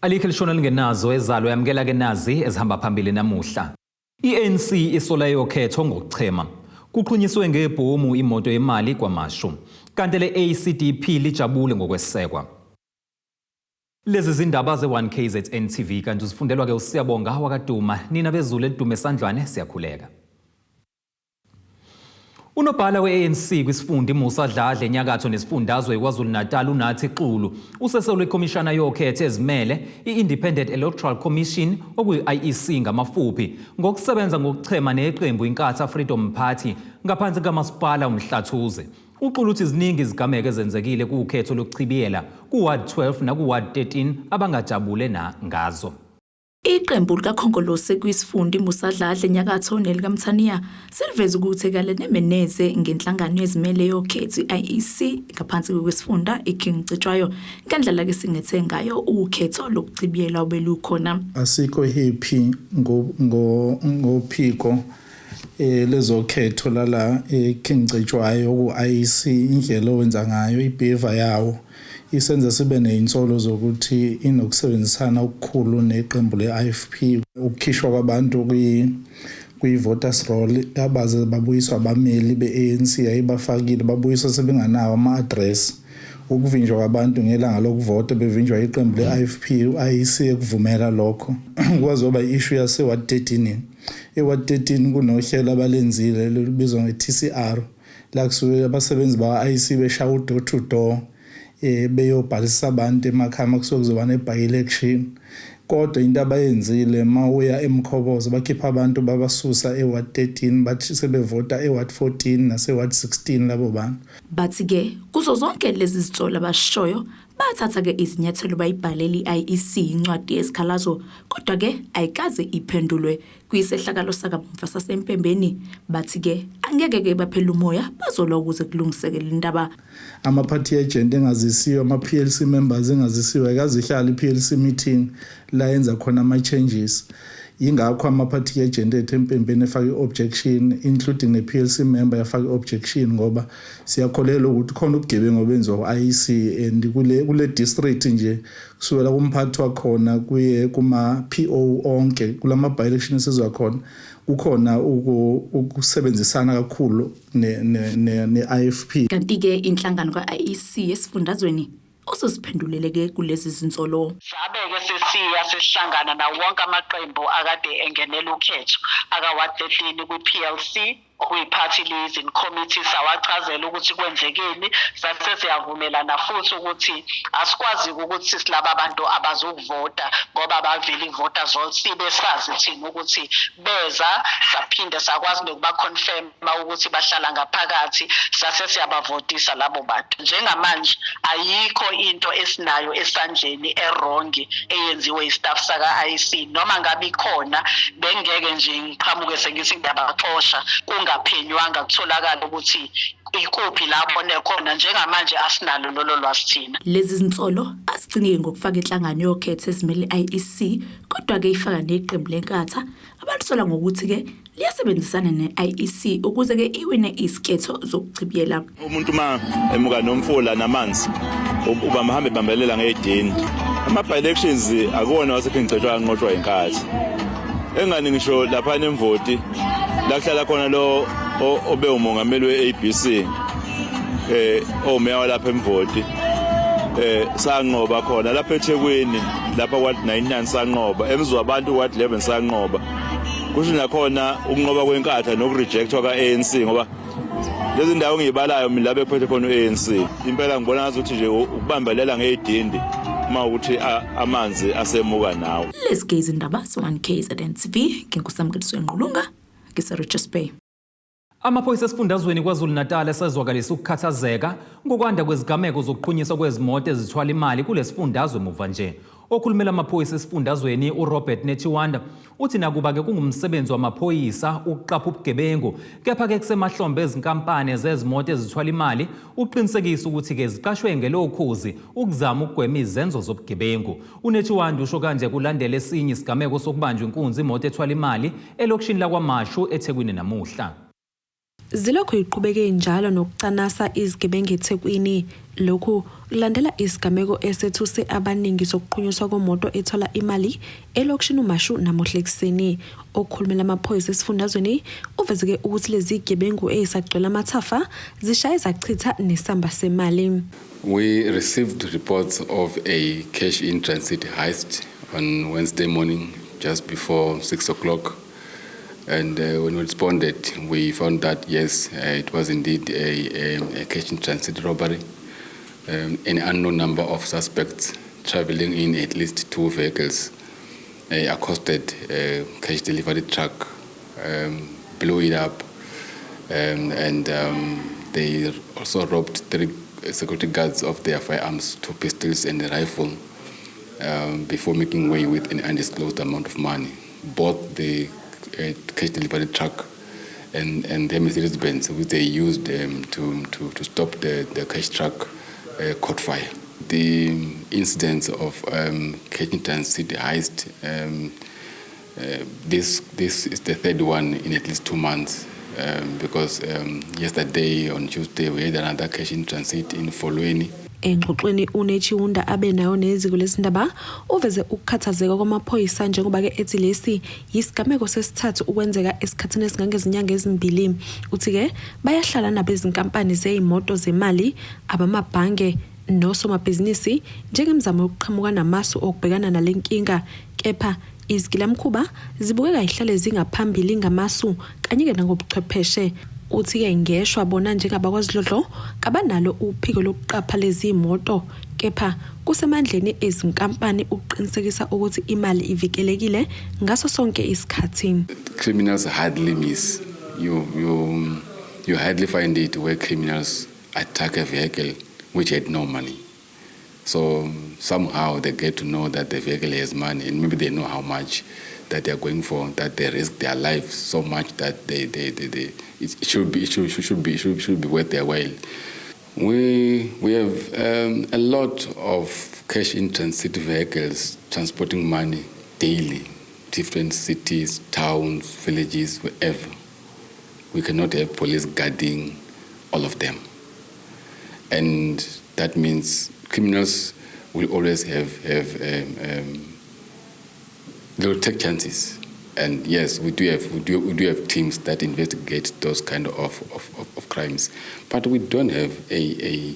Alikho lishona lingenazo ezalo yamkela ke nazi ezihamba phambili namuhla. I-ANC Isola yokhetho Ngokuchema. Kuqhunyiswe ngebhomu imoto Yemali KWAMASHU. Kanti le-ACDP lijabule ngokwesekwa. Lezi zindaba ze-1KZNTV kanti uzifundelwa ke uSiyabonga wakaduma nina bezulu edume esandlwane siyakhuleka. Unobhala we-ANC kwisifunda Musa Dladla enyakatho nesifundazwe KwaZulu-Natal unathi Xulu useselwe ikhomishana yokhetho ezimele i-Independent Electoral Commission okuyi-IEC ngamafuphi ngokusebenza ngokuchema neqembu iNkatha Freedom Party ngaphansi kamasipala uMhlathuze. Uxulu uthi ziningi izigameko ezenzekile kukhetho lokuchibiyela kuWard 12 nakuWard 13 abangajabule ngazo. Iqembu likaKhongolose kwisifundi Musa Dladla enyakatho nelikaMthaniya siliveza ukuthi kale nemeneze ngenhlangano yezimele yokhetho i-IEC ngaphansi kwesifunda iKingcitshwayo ngandlela ke singethe ngayo ukhetho lokuchibiyela obelukhona. Asikho happy ngophiko lezokhetho lala eKingcitshwayo ku-IEC indlela owenza ngayo ibheva yawo isenza sibe nezinsolo zokuthi inokusebenzisana okukhulu neqembu le-IFP ukukhishwa kwabantu kwi-voters roll abaze babuyiswa abameli be-ANC ayibafakile babuyiswa sebenganawo ama-address ukuvinjwa kwabantu ngelanga lokuvota bevinjwa iqembu le-IFP u-IEC ekuvumela lokho kwazoba i-issue yase-Ward 13 e-Ward 13 kunohlelo abalenzile lubizwa nge-TCR la kusuke abasebenzi ba-IEC beshaya u-door to door beyobhalisa abantu emakhaya kuzokuzoba ne-by-election kodwa into abayenzile mawuya eMkhobozo bakhipha abantu babasusa eWard 13 bathi sebevota eWard 14 naseWard 16 labo bantu. Bathi ke kuzo zonke lezi zitsolo abashoyo bathatha ke izinyathelo bayibhaleli i-IEC incwadi yesikhalazo kodwa ke ayikaze iphendulwe kuyisehlakalo sakaMva sasempembeni. Bathi ke angeke ke baphela umoya bazola ukuze kulungisekele indaba. Ama-party agent engazisiwe ama-PLC members engazisiwe akazihlala i-PLC meeting la yenza khona ama-changes. Yingakho ama-party agent ethu empembeni efake i-objection including ne-PLC member yafake i-objection ngoba siyakholela ukuthi khona ubugebengu obenziwa ku-IEC and kule district nje kusukela kumphathi wakhona kuye kuma-PO onke kulama by-election esizwa khona kukhona ukusebenzisana kakhulu ne-IFP. Kanti ke inhlangano ka-IEC esifundazweni ososiphenduleleke kulezi zinsolo. Sabe-ke sesihlangana nawo wonke amaqembu akade engenela ukhetho aka-Ward 13 kwi-PLC okuyi-party liaison committee sawachazela ukuthi kwenzekeni sase siyavumelana futhi ukuthi asikwazi ukuthi silaba abantu abazokuvota ngoba bavile i-voters roll sibe sazi thina ukuthi beza saphinde sakwazi nokuba confirma ukuthi bahlala ngaphakathi sase siyabavotisa labo bantu. Njengamanje ayikho into esinayo esandleni erongi eyenziwe istaff saka-IEC noma ngabe ikhona bengeke nje ngiqhamuke sengithi ngiyabaxosha ngaphenywanga kutholakala ukuthi ikuphi lapho nekhona njengamanje asinalo lolo lwazi thina. Lezi zinsolo asigcinile ngokufaka inhlangano yokhetho ezimele i-IEC kodwa ke ifaka neqembu lenkatha abalisola ngokuthi ke liyasebenzisana ne-IEC ukuze ke iwine isikhetho zokuchibiyela. Umuntu ma emuka nomfula namanzi uba mahambe bambelela ngedini. Ama-by-elections akuwona waseKingcitshwayo anqotshwa inkatha. Engani ngisho lapha nemvoti la kuhlala khona lo obe umongameli we-ABC omeya lapha emvoti sanqoba khona lapha eThekwini lapha Ward 99 sanqoba emzwa abantu Ward 11 sanqoba kusho nakhona ukunqoba kwenkatha nokurejectwa ka-ANC ngoba lezi ndawo ngiyibalayo mina lapha ephethe khona u-ANC impela ngibona ngazuthi nje ukubambelela ngedindi uma ukuthi amanzi asemuka nawo. Lezi izindaba ze-1KZNTV nginguSamkeliswe Nqulunga ngiseRichards Bay. Amaphoyisa esifundazweni KwaZulu-Natal esezwakalisa ukukhathazeka ngokwanda kwezigameko zokuqhunyiswa kwezimoto ezithwala imali kulesifundazwe muva nje. Okhulumela amaphoyisa esifundazweni uRobert Netchiwanda uthi nakuba ke kungumsebenzi wamaphoyisa ukuqapha ubugebengu kepha ke kusemahlombe ezinkampani zezimoto ezithwala imali uqinisekisa ukuthi ke ziqashwe ngelokhuzi ukuzama ukugwema izenzo zobugebengu. uNetchiwanda usho kanje kulandela esinye isigameko sokubanjwa inkunzi imoto ethwala imali elokishini laKwaMashu eThekwini namuhla. Zilokho iqhubeke njalo nokucanasa izigebengu eThekwini lokhu Landela isigameko esethuse abaningi sokuqhunyiswa komoto ethola imali elokishini uMashu namuhla ekuseni. Okhulumela amaphoyisa esifundazweni uvezeke ukuthi lezi gebengu ezisagcwele amathafa zishaye zachitha nesamba semali. We received reports of a cash in transit heist on Wednesday morning just before 6 o'clock. And when we responded, we found that, yes, it was indeed a cash in transit robbery. An unknown number of suspects traveling in at least 2 vehicles accosted a cash delivery truck, blew it up, and they also robbed 3 security guards of their firearms, 2 pistols and a rifle, before making way with an undisclosed amount of money. Both the cash delivery truck and the Mercedes-Benz, which they used to stop the cash truck, caught fire. The incidents of cash in transit heist, this is the 3rd one in at least 2 months, because yesterday on Tuesday we had another cash in transit in Folweni. Engxoxweni uNechiunda abenayo neziko lesindaba uveze ukukhathazeka kwamaphoyisa njengoba ke ethi lesi yisigameko sesithathu ukwenzeka esikhathini esingangezinyanga ezimbili. Uthi ke bayahlala nabezinkampani zeimoto zemali, abamabhange nosomabhizinisi njengemizamo yokuqhamuka namasu okubhekana nalenkinga, kepha izigilamkhuba zibukeka ihlale zingaphambili ngamasu kanye ke nangobuchwepheshe. Uthi ke ngeshwa bona njengabakwaZidlodlo kabanalo uphiko lokuqapha lezi imoto, kepha kusemandleni ezinkampani ukuqinisekisa ukuthi imali ivikelekile ngaso sonke isikhathi. Criminals hardly miss. You hardly find it where criminals attack a vehicle which had no money. So somehow they get to know that the vehicle has money, and maybe they know how much that they are going for, that they risk their lives so much that it should be worth their while. We have a lot of cash in transit vehicles transporting money daily, different cities, towns, villages, wherever. We cannot have police guarding all of them, and that means criminals will always they'll take chances. And yes, we do have teams that investigate those kind of crimes, but we don't have a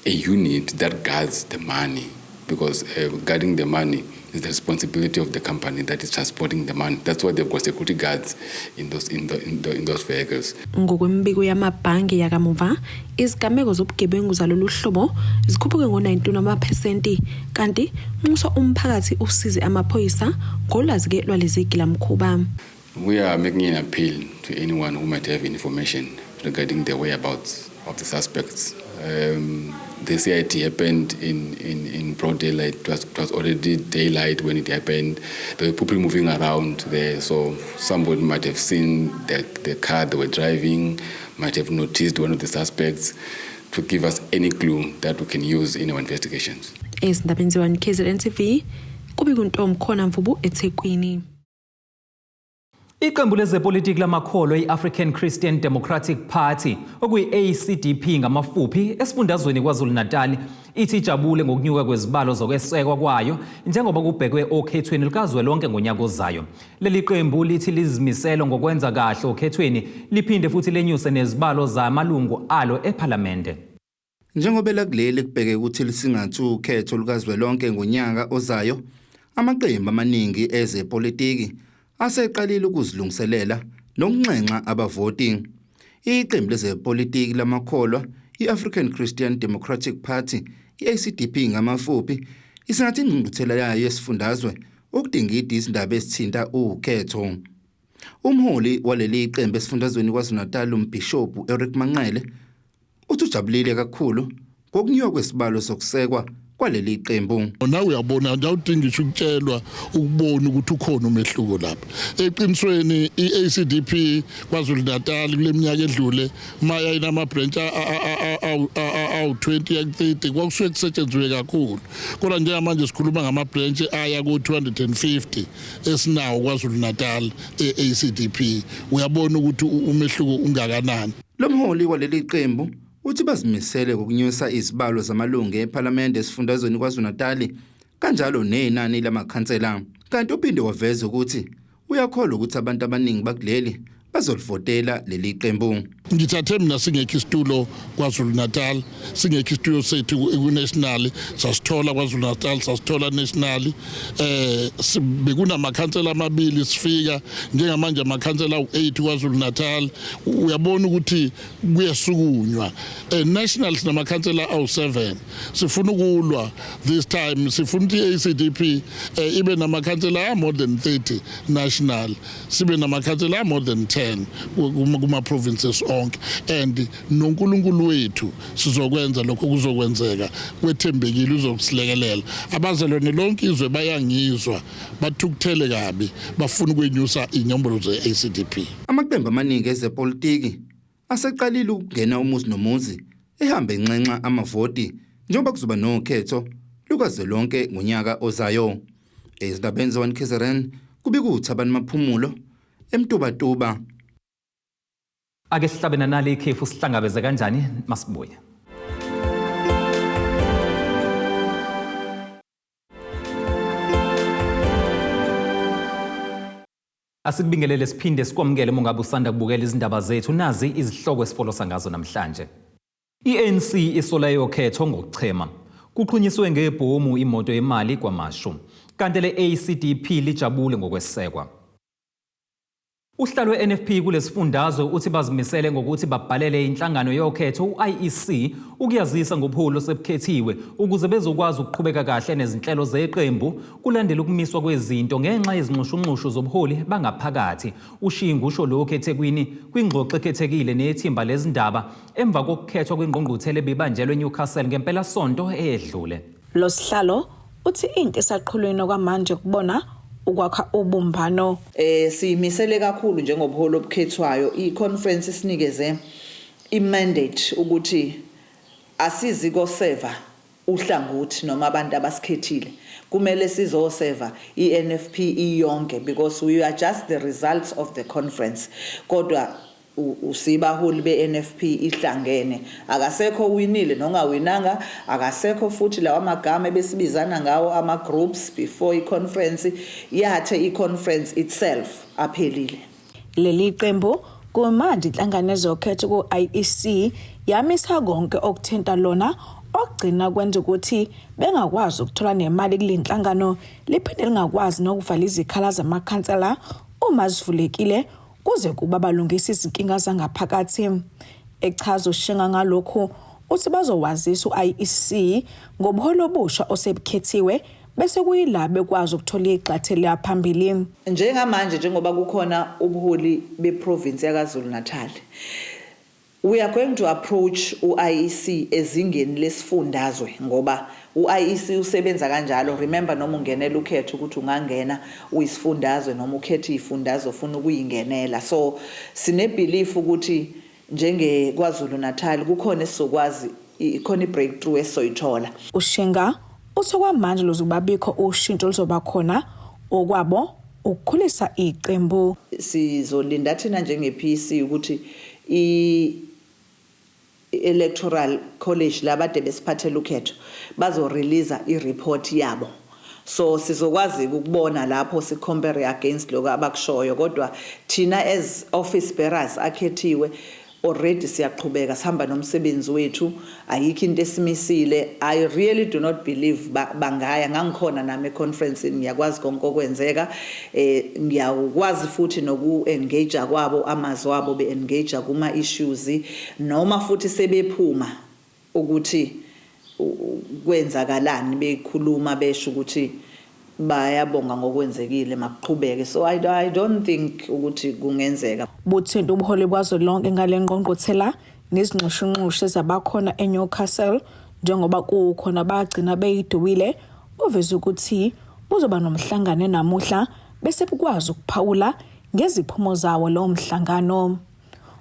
unit that guards the money, because guarding the money is the responsibility of the company that is transporting the money. That's why they've got security guards in those vehicles. Ngokwembiko yamabhange yakamuva, izigameko zobugebengu zalolu hlobo zikhuphuke ngo-19%, kanti nxusa umphakathi usize amaphoyisa ngolwazi ke lwalezi gilamkhuba. We are making an appeal to anyone who might have information regarding the whereabouts of the suspects. The CIT happened in broad daylight. It was already daylight when it happened. There were people moving around there, so somebody might have seen the car they were driving, might have noticed one of the suspects, to give us any clue that we can use in our investigations. I-KWAMASHU.1KZNTV, Kubhonjwe khona Mvubu eThekwini. Iqembu lezepolitiki lamakholwa i-African Christian Democratic Party okuyi-ACDP ngamafuphi esifundazweni KwaZulu-Natal ithi ijabule ngokunyuka kwezibalo zokwesekwa kwayo njengoba kubhekwe okhethweni likazwelonke ngonyaka ozayo. Leli qembu lithi lizimiselo ngokwenza kahle okhethweni liphinde futhi lenyuse nezibalo zamalungu alo eParliament. Njengoba lakuleli kubheke ukuthi lisingathu ukhetho lukazwelonke ngonyaka ozayo, amaqembu amaningi ezepolitiki aseqalile ukuzilungiselela nokunxenxa abavoti. Iqembu lezepolitiki lamakholwa i-African Christian Democratic Party, i-ACDP ngamafuphi, isingathi ingqungquthela yayo yesifundazwe ukudingida izindaba ezithinta ukhetho. Umholi waleli qembu esifundazweni KwaZulu-Natal umbhishobhu Eric Manqele uthi ujabulile kakhulu ngokunyuka kwesibalo sokusekwa kwaleli qembu. Nawe uyabona awudingi ukutshelwa ukubona ukuthi ukhona umehluko lapha. Eqinisweni i-ACDP KwaZulu-Natal kule minyaka edlule maya inama branch awu-20 ya-30 kwakusuke kusetshenziswe kakhulu. Kodwa njengamanje sikhuluma ngama branch aya ku-250 esinawo KwaZulu-Natal e-ACDP. Uyabona ukuthi umehluko ungakanani. Lo mholi waleli qembu uthi bazimisele ukunyusa izibalo zamalungu eParliament esifundazweni KwaZulu-Natal kanjalo nenani lamakhansela. Kanti uphinde waveza ukuthi uyakholwa ukuthi abantu abaningi bakuleli bazolivotela leli qembu. Ngithathe mina singekho isitulo KwaZulu-Natal, singekho isitulo sethu ku-national, sasithola KwaZulu-Natal, sasithola national. Bekunamakhansela amabili sifika njengamanje amakhansela u8 KwaZulu-Natal. Uyabona ukuthi kuyasukunywa. National sinamakhansela awu7. Sifuna ukulwa this time, sifuna ukuthi i-ACDP ibe namakhansela more than 30 national, sibe namakhansela more than 10 kuma provinces onke, and noNkulunkulu wethu sizokwenza lokho kuzokwenzeka kwethembekile uzokusilekelela. Abazalwane lonke izwe bayangizwa bathukuthele kabi bafuna ukwenyusa inombolo ze-ACDP. Amaqembu amaningi ezepolitiki aseqalile ukungena umuzi nomuzi ehambe enxenxa amavoti njengoba kuzoba nokhetho lukazwelonke ngonyaka ozayo. Ezindabeni ze-1KZN kubikuthi abantu maphumulo emtubatuba. Ake sihlabena nali ikhefu sihlangabeze kanjani masibuye. Asikubingelele siphinde sikwamukele mongabe usanda kubukela izindaba zethu nazi izihloko esifolosa ngazo namhlanje. I-ANC Isola yokhetho ngokuchema. Kuqhunyiswe ngebhomu imoto Yemali KWAMASHU. Kanti le-ACDP lijabule ngokwesekwa. Uhlalo we-NFP kulesifundazwe uthi bazimisele ngokuthi babhalele inhlangano yokhetho u-IEC ukuyazisa ngobhulu sebukhethiwe ukuze bezokwazi ukuqhubeka kahle nezinhlelo zeqembu kulandela ukumiswa kwezinto ngenxa yezinxushunxushu zobuholi bangaphakathi. Ushinga usho lokho eThekwini kwingxoxo ekhethekile nethimba lezindaba emva kokukhethwa kwingqungquthela ebibanjelwe eNewcastle ngempela sonto eyedlule. Lo sihlalo uthi into esaqhulwini kwamanje kubona ukwakha ubumbano. Simisele kakhulu njengobuholi obukhethwayo i-conference sinikeze i-mandate ukuthi asizi koseva uhlangothi noma abantu abasikhethile. Kumele sizoseva i-NFP iyonke because we are just the results of the conference. Kodwa usibaholi be-NFP ihlangene, akasekho winile nongawinanga, akasekho futhi lawa magama ebesibizana ngawo ama-groups before i-conference yathe i-conference itself aphelile. Leli qembu kumanje inhlangano ezokhetho ku-IEC yamisa konke okuthinta lona okugcina kwenza ukuthi bengakwazi ukuthola nemali kule nhlangano liphinde lingakwazi nokuvala izikhala zamakhansela uma zivulekile kuze kuba balungisa izinkinga zangaphakathi. Echaza ushinga ngalokho uthi bazowazisa u-IEC ngobuholo obusha osebukhethiwe bese kuyila bekwazi ukuthola igxathela phambili. Njengamanje njengoba kukhona ubuholi beprovince yaKwaZulu-Natal, we are going to approach u-IEC ezingeni lesifundazwe ngoba u-IEC usebenza kanjalo. Remember noma ungenela ukhetho ukuthi ungangena uyisifundazwe noma ukhethe ifundazwe ufuna ukuyingenela. So sine belief ukuthi njenge KwaZulu-Natal kukhona esizokwazi ikhona i-breakthrough esoyithola. Ushinga uthi kwamanje lozubabikho ushintsho luzoba khona okwabo ukukhulisa iqembu. Sizolinda thina njenge-PC ukuthi electoral college labade besiphathela ukhetho bazo-release i-report yabo, so sizokwazi ukubona lapho si-compare against lokho abakushoyo. Kodwa thina as office bearers akhethiwe already siyaqhubeka sihamba nomsebenzi wethu, ayikho into esimisile. I really do not believe bangaya. Ngangikhona nami e-conference ngiyakwazi konke okwenzeka, ngiyakwazi futhi noku-engage kwabo, amazwi wabo be-engage kuma-issues noma futhi sebephuma ukuthi kwenzakalani bekhuluma besho ukuthi bayabonga ngokwenzekile makuqhubeke. So I don't think ukuthi kungenzeka. Buthinta ubuholi bwazolonke ngale ngqongqothela nezinxushunxushu ezabakhona eNewcastle njengoba kukhona bagcina beyiduwile. Uveze ukuthi uzoba nomhlangano namuhla bese bukwazi ukuphawula ngeziphumo zawo lo mhlangano.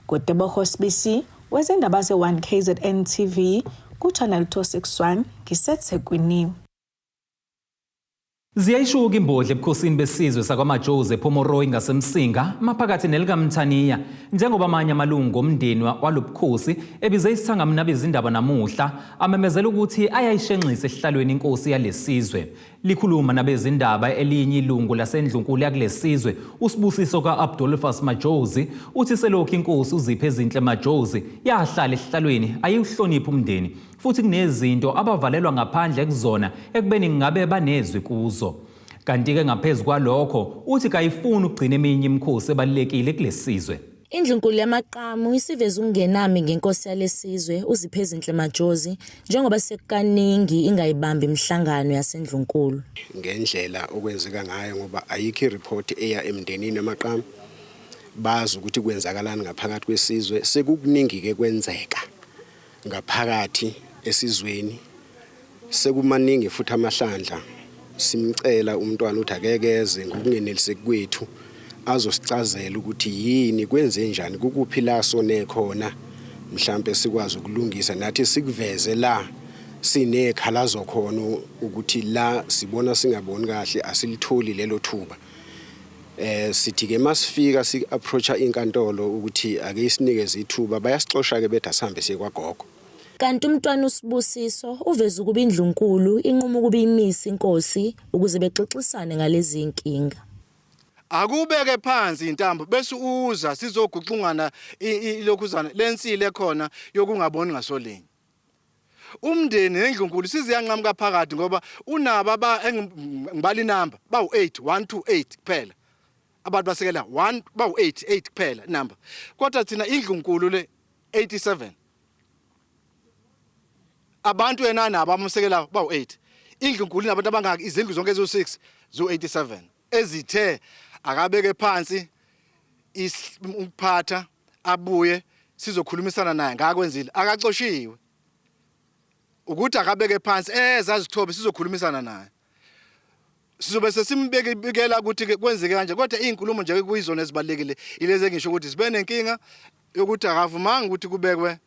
Kodwa Hosbisi wezindaba ze-1KZNTV ku channel 261 ngiseThekwini. Ziyayishuka imbodle ebukhosini besizwe sakwaMajozi ePomoroyi ngasemsinga maphakathi nelikaMthaniya njengoba amanye amalungu omndeni walobukhosi ebize isithangamini abezindaba namuhla amemezela ukuthi ayayishenxisa esihlalweni inkosi yalesizwe. Likhuluma nabezindaba elinye ilungu lasendlunkulu yakulesizwe usibusiso kaAbdulfas Majozi uthi selokhu inkosi uZipho Ezinhle Majozi yahlala esihlalweni ayihlonipha umndeni futhi kunezinto abavalelwa ngaphandle ekuzona ekubeni ngabe banezwi kuzo. Kanti-ke ngaphezulu kwalokho uthi kayifuni ukugcina eminye imikhosi ebalulekile kulesizwe. Indlunkulu yamaqamu isiveza ukungenami ngenkosi yalesizwe uZipho Ezinhle Majozi njengoba sekukaningi ingayibambi imihlangano yasendlunkulu. Ngendlela okwenzeka ngayo ngoba ayikho ireport eya emndenini yamaqamu bazi ukuthi kwenzakalani ngaphakathi kwesizwe sekukuningi ke kwenzeka ngaphakathi esizweni sekumaningi futhi amahlandla simcela umntwana uthi akekeze ngokungeneliseki kwethu azosicazela ukuthi yini kwenze njani kukuphi la sone khona mhlambe sikwazi ukulungisa nathi sikuveze la sinekhalazo khona ukuthi la sibona singaboni kahle asilitholi lelo thuba. Sithi ke masifika si approacha inkantolo ukuthi ake isinikeze ithuba bayasixosha ke bethi asihambe siye kwagogo. Kanti umntwana uSibusiso uveza ukuba indlunkulu inquma ukuba imisi inkosi ukuze bexoxisane ngalezi inkinga. Akubeke phansi intambo bese uza sizoguxungana ilokhuzana lensile khona yokungaboni ngasolinye. Umndeni nendlunkulu siziyanqamuka phakathi ngoba unaba ngibali number bawu8 128 kuphela. Abantu basekela 1 bawu88 kuphela number. Kodwa thina indlunkulu le 87. Abantu yena nabo abamsekela bawu8. Indlunkulu nabantu abangaki izindlu zonke ezo6 zo87 ezithe akabeke phansi ukuphatha abuye sizokhulumisana naye ngakwenzile akaxoshiwe ukuthi akabeke phansi ezazithobe sizokhulumisana naye sizobe sesimbekela ukuthi kwenzeke kanje kodwa izinkulumo nje kuyizona ezibalekile ileze ngisho ukuthi sibe nenkinga yokuthi akavumanga ukuthi kubekwe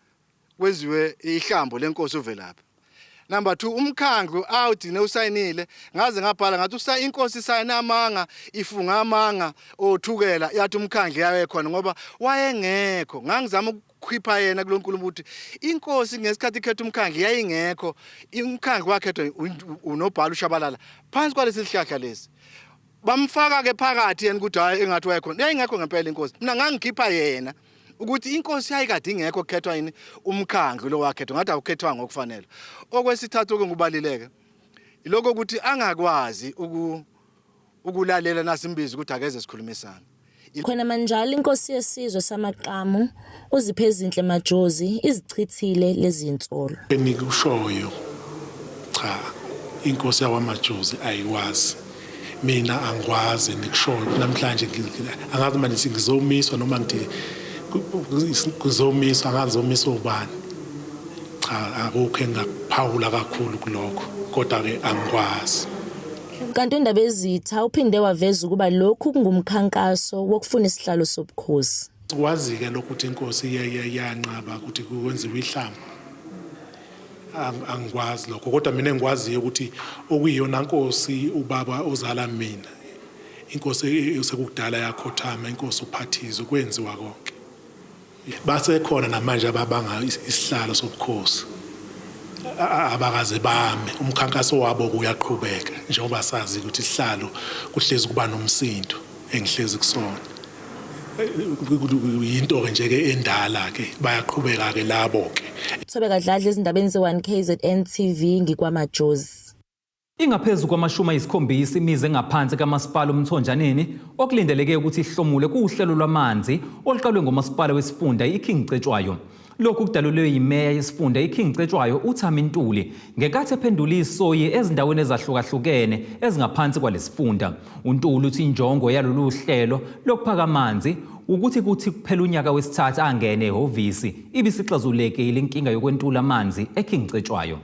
kwenziwe ihlambo lenkosi uvelaphi. Number 2 umkhandlu awudine usayinile ngaze ngabhala ngathi inkosi sayina amanga ifunga amanga othukela yathi umkhandlu yawe khona ngoba wayengekho ngangizama ukukhipha yena kulonkulumo ukuthi inkosi ngesikhathi ikhetha umkhandlu yayingekho umkhandlu wakhethwa unobhala ushabalala phansi kwalesi sihlahla lesi bamfaka ke phakathi yena ukuthi hayi engathi wayekhona yayingekho ngempela inkosi mina ngangikhipha yena ukuthi inkosi yayikade ingekho ukukhethwa yini umkhandlu lo wakhethwa ngathi awukhethwa ngokufanele. Okwesithathu okungubalileke iloko ukuthi angakwazi ukulalela nasimbizi ukuthi akeze sikhulumisana. Khona manjalo inkosi yesizwe samaqamu uZipho Ezinhle Majozi izichithile lezi insolo. Enikushoyo cha inkosi yakwaMajozi ayiwazi. Mina angikwazi nikushoyo namhlanje angazi manje ngizomiswa noma ngithi kuzomiswa angazomiswa ubani. Cha akukho engaphawula kakhulu kulokho kodwa ke angikwazi. Kanti indaba ezitha uphinde waveza ukuba lokhu kungumkhankaso wokufuna isihlalo sobukhosi. Wazi ke lokuthi inkosi yanqaba ukuthi kwenziwe ihlamba. Angikwazi lokho kodwa mina engikwaziyo ukuthi okuyiyona nkosi ubaba ozala mina. Inkosi esekudala yakhothama inkosi uphathizo kwenziwa konke. Basekhona namanje ababanga isihlalo sobukhosi. Abakaze bame umkhankaso wabo kuyaqhubeka njengoba sazi ukuthi isihlalo kuhlezi kuba nomsindo engihlezi kusona. Into nje ke endala ke bayaqhubeka ke labo ke. Thobeka Dladla ezindabeni ze-1KZNTV ngikwaMajozi. Ingaphezulu kwama-70 imizi engaphansi kamasipala uMthonjaneni okulindeleke ukuthi ihlomule kuhlelo lwamanzi oluqalwe ngomasipala wesifunda iKing Cetshwayo. Lokhu kudalulwe yimeya yesifunda iKing Cetshwayo uThami Ntuli ngekathi ephendula isoyi ezindaweni ezahlukahlukene ezingaphansi kwalesifunda. uNtuli uthi injongo yalolu hlelo lokuphaka amanzi ukuthi kuphela unyaka wesithathu angene ehhovisi ibisixazulekile inkinga yokwentula amanzi eKing Cetshwayo.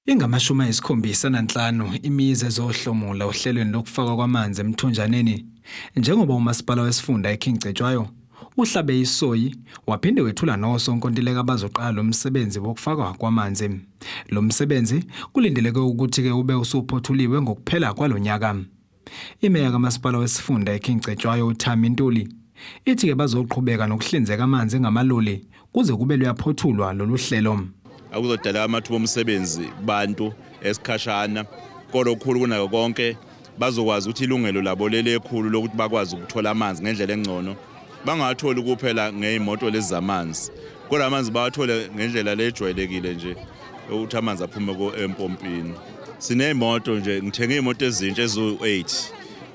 Ingama-75 imizi ezohlomula ohlelweni lokufakwa kwamanzi eMthonjaneni njengoba umasipala wesifunda iKing Cetshwayo uhlabe isoyi waphinde wethula nosonkontileka abazoqala lo msebenzi wokufakwa kwamanzi. Lo msebenzi kulindeleke ukuthi ke ube usuphothuliwe ngokuphela kwalonyaka. Imeya kamasipala wesifunda eKingcetshwayo uThami Ntuli ithi ke bazoqhubeka nokuhlinzeka amanzi ngamaloli kuze kube luyaphothulwa lolu hlelo. Akuzodala amathuba omsebenzi bantu esikhashana kolokhulu kunako konke bazokwazi ukuthi ilungelo labo lelekhulu lokuthi bakwazi ukuthola amanzi ngendlela engcono. Bangatholi kuphela ngeimoto lezi zamanzi. Kodwa amanzi bawathole ngendlela lejwayelekile nje ukuthi amanzi aphume empompini. Sineimoto nje ngithenge imoto ezintsha ezu8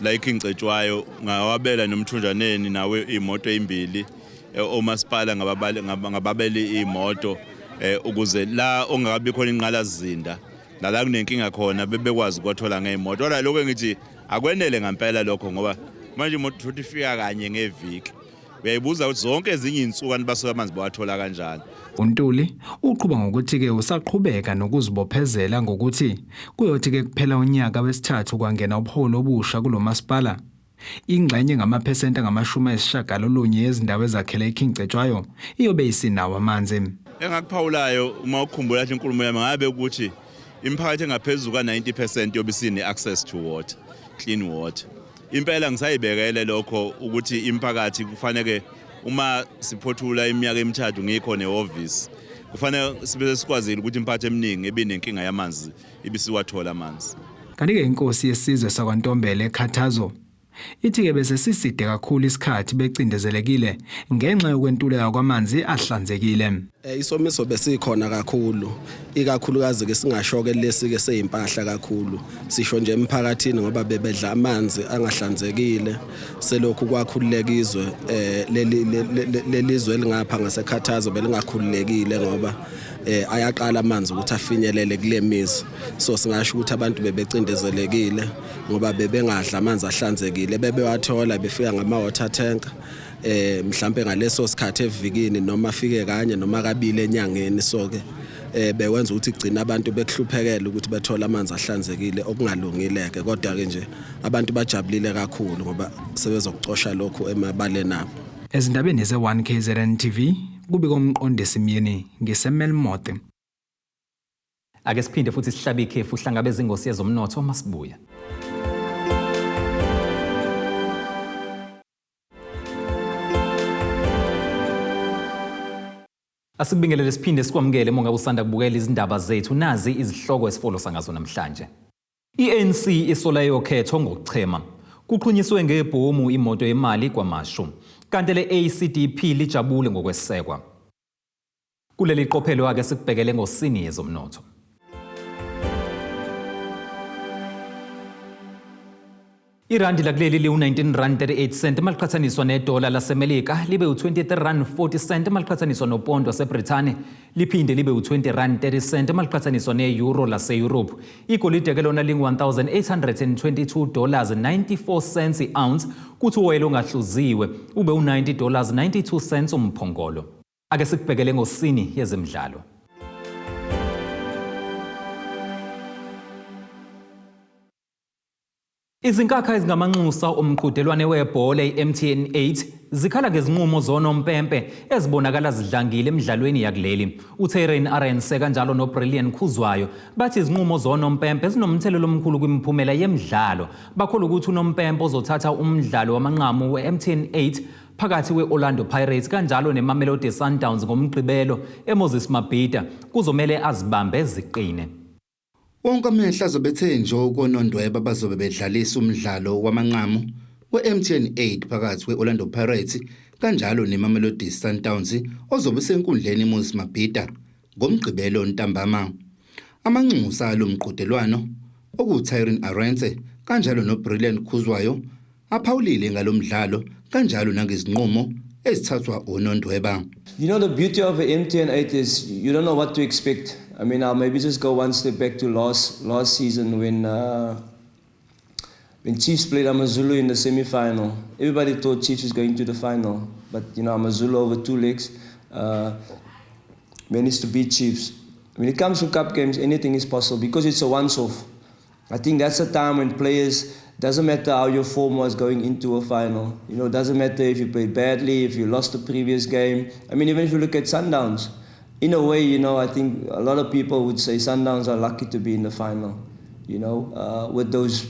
la eKingcetshwayo ngawabela nomthunjaneni nawe imoto ezimbili omasipala ngababeli imoto ukuze la ongakabi khona inqalazinda la kunenkinga khona bebekwazi ukwathola ngeimoto. Kodwa lokho ngithi akwenele ngempela lokho ngoba manje imoto uthi ifika kanye ngeviki. Uyayibuza ukuthi zonke ezinye insuku basuka amanzi bawathola kanjani. uNtuli uqhubeka ngokuthi ke usaqhubeka nokuzibophezela ngokuthi kuyothi ke kuphela unyaka wesithathu kwangena ubuholo obusha kulomasipala. Ingxenye ngamaphesenti angama-90 yezindawo ezakhele eKingcetshwayo iyobe isinawo amanzi. Engakuphawulayo uma ukhumbula nje inkulumo yami ngabe ukuthi imiphakathi engaphezulu ka-90% yobe isine access to water, clean water. Impela ngisayibekele lokho ukuthi imiphakathi kufanele uma siphothula iminyaka emithathu ngikho neoffice kufanele sibe sikwazile ukuthi imphathe eminingi ebinenkinga yamanzi ibisiwathola amanzi. Kanti ke inkosi yesizwe sakwaNtombela eKhathazo ithi ke bese siside kakhulu isikhathi becindezelekile ngenxa yokwentuleka kwamanzi ahlanzekile. Isomiso besikhona kakhulu ikakhulukazi ke singashoke lesike seyimpahla kakhulu sisho nje emphakathini ngoba bebedla amanzi angahlanzekile selokhu kwakhululekizwe lelizwe elingapha ngaseKhathazo belingakhululekile ngoba ayaqala amanzi ukuthi afinyelele kule mizi. So singasho ukuthi abantu bebecindezelekile ngoba bebengadla amanzi ahlanzekile bebewathola befika ngama-water tank mhlambe ngaleso sikhathi evikini noma afike kanye noma kabili enyangeni. So ke bewenza ukuthi igcina abantu bekuhluphekela ukuthi bethola amanzi ahlanzekile okungalungile ke kodwa ke nje abantu bajabulile kakhulu ngoba sebezokucosha lokhu emabaleni abo. Ezindabeni ze1KZNTV kubika umqondisi Myeni ngisemel Mote. Ake siphinde futhi sihlabe ikhefu uhlangabeza ingosi yezomnotho masibuya. Asibingelele siphinde sikwamukele monga usanda kubukela izindaba zethu nazi izihloko esifolo sangazo namhlanje. I-ANC Isola yokhetho ngokuchema. Kuqhunyiswe ngebhomu imoto Yemali KWAMASHU. Kanti le-ACDP lijabule ngokwesekwa. Kuleli qophelo ake sikubhekele ngosini yezomnotho. Irandi lakuleli li-19.38 maliqhathaniswa nedola lasemelika libe u-23.40 maliqhathaniswa nopondo waseBrithani liphinde libe u-20.30 maliqhathaniswa ne-euro lase-Europe. Igolide ke lona $1,822.94 i-ounce kuthi uwoyela ongahluziwe ube u-$90.92 umphongolo. Ake sikubhekele ngosini yezemidlalo. Izinkakha ezingamanxusa omqhudelwane webhola i-MTN 8 zikhala ngezinqumo zonompempe ezibonakala zidlangile emidlalweni yakuleli. uTherin Arendse kanjalo noBrilliant Khuzwayo bathi izinqumo zonompempe zinomthelelo omkhulu kwimiphumela yemidlalo. Bakholwa ukuthi unompempe ozothatha umdlalo wamanqamu we-MTN 8 phakathi we-Orlando Pirates kanjalo neMamelodi Sundowns ngomgqibelo eMoses Mabhida kuzomele azibambe ziqine. Wonke amehla azobethe nje ukonondweba bazobe bedlalisa umdlalo wamanqamu we-MTN 8 phakathi kwe-Orlando Pirates kanjalo neMamelodi Sundowns ozobe senkundleni eMoses Mabhida ngomgqibelo ntambama. Amanxusa alo mqhudelwano okuTherin Arendse kanjalo noBrilliant Khuzwayo aphawulile ngalomdlalo kanjalo nangezinqumo ezithathwa onondweba. You know, the beauty of the MTN 8 is you don't know what to expect. I mean, I'll maybe just go one step back to last season when Chiefs played Amazulu in the semi-final. Everybody thought Chiefs was going to the final, but you know, Amazulu over 2 legs managed to beat Chiefs. When it comes to cup games, anything is possible because it's a once-off. I think that's a time when players Doesn't matter how your form was going into a final. You know, doesn't matter if you played badly, if you lost the previous game. I mean, even if you look at Sundowns, in a way, you know, I think a lot of people would say Sundowns are lucky to be in the final. You know, with those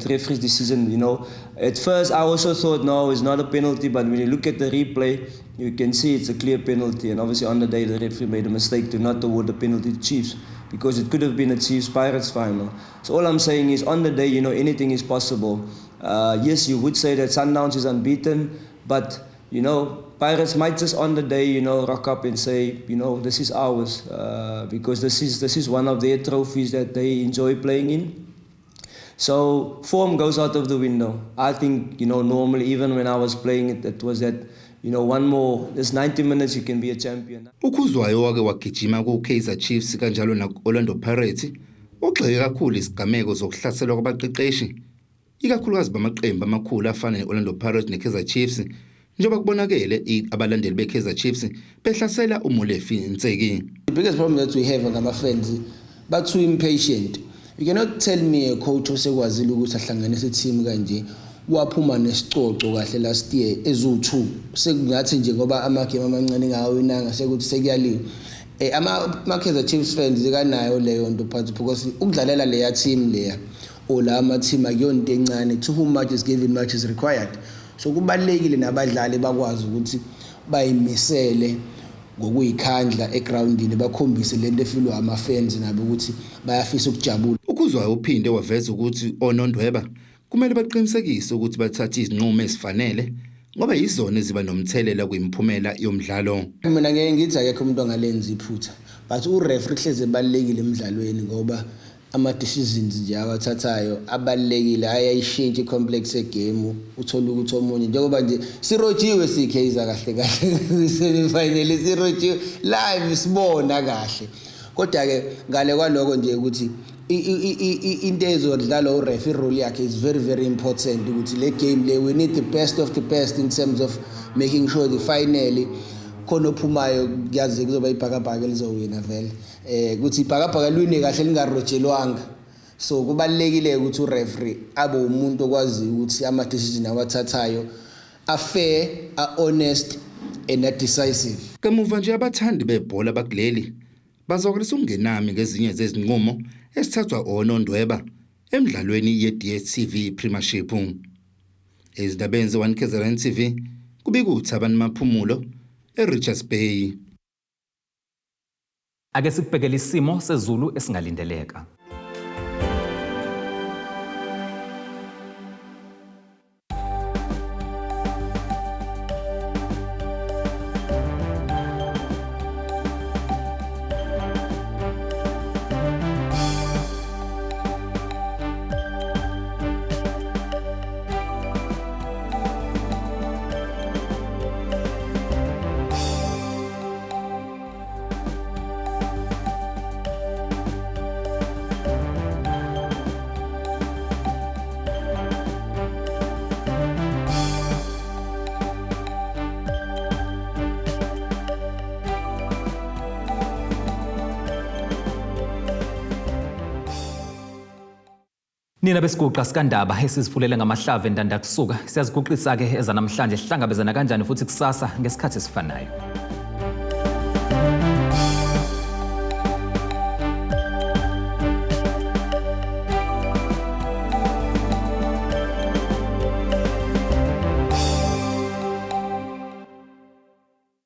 referees decision, you know. At first, I also thought, no, it's not a penalty, but when you look at the replay, you can see it's a clear penalty. And obviously on the day, the referee made a mistake to not award the penalty to Chiefs, because it could have been a Chiefs-Pirates final. So all I'm saying is, on the day, you know, anything is possible. Yes, you would say that Sundowns is unbeaten, but, you know, Pirates might just on the day, you know, rock up and say, you know, this is ours, because this is one of their trophies that they enjoy playing in. So form goes out of the window. I think, you know, normally even when I was playing it was that, you know, one more, there's 90 minutes you can be a champion. Ukhuzwayo wake wagijima ku-Kaizer Chiefs kanjalo na-Orlando Pirates ugxeke kakhulu isigameko zokuhlaselwa kwabaqeqeshi ikakhulukazi bamaqembu amakhulu afana ne-Orlando Pirates ne-Kaizer Chiefs njengoba kubonakele abalandeli be-Kaizer Chiefs behlasela uMolefi Ntseki. The biggest problem that we have ngama-fans but too impatient. You cannot tell me a coach osekwazile ukuthi ahlanganise team kanje waphuma nesicoco kahle last year ezu2 sekungathi nje ngoba amagame amancane ngawinanga sekuthi sekuyaliwe. Ama-Kaizer Chiefs fans zikanayo leyo nto but because ukudlalela leya team leya ola ama-team akuyonto encane, to whom much is given much is required. So kubalekile nabadlali bakwazi ukuthi bayimisele ngokuyikhandla egroundini bakhombise lento efilwa ama-fans nabo ukuthi bayafisa ukujabula. Ukuzwayo uphinde waveza ukuthi onondweba kumele baqinisekise ukuthi bathathe izinqumo ezifanele ngoba yizona eziba nomthelela kwimphumela yomdlalo. Mina ngeke ngithi akekho umuntu ongalenza iphutha, but ureferee hleze ebalekile emidlalweni ngoba ama-decisions nje awathathayo abalekile ayayishintsha i-complex egame. Uthola ukuthi omunye njengoba nje sirojiwe sikhiza kahle kahle semi-final sirojiwe live sibona kahle, kodwa ke ngale kwaloko nje ukuthi into ezodlala ureferee role yakhe is very very important ukuthi le game le we need the best of the best in terms of making sure the finally khona ophumayo kuyazi kuzoba ibhakabhaka elizowina vele ukuthi ibhakabhaka lwini kahle lingarojelwanga. So kubalekile ukuthi ureferee abe umuntu okwazi ukuthi ama decision awathathayo a fair, a honest and a decisive. Kamuva nje abathandi bebhola bakuleli bazokrisa ungenami ngezinye zezinqumo esithathwa onondweba emidlalweni ye-DStv Premiership. Ezindabeni ze-1KZNTV kubika uThabani Maphumulo eRichards Bay. Ake sikubhekele isimo sezulu esingalindeleka. Nina besiguqa sikandaba esizifulele ngamahlave endanda kusuka siyaziguqisa ke ezanamhlanje sihlangabezana kanjani futhi kusasa ngesikhathi esifanayo.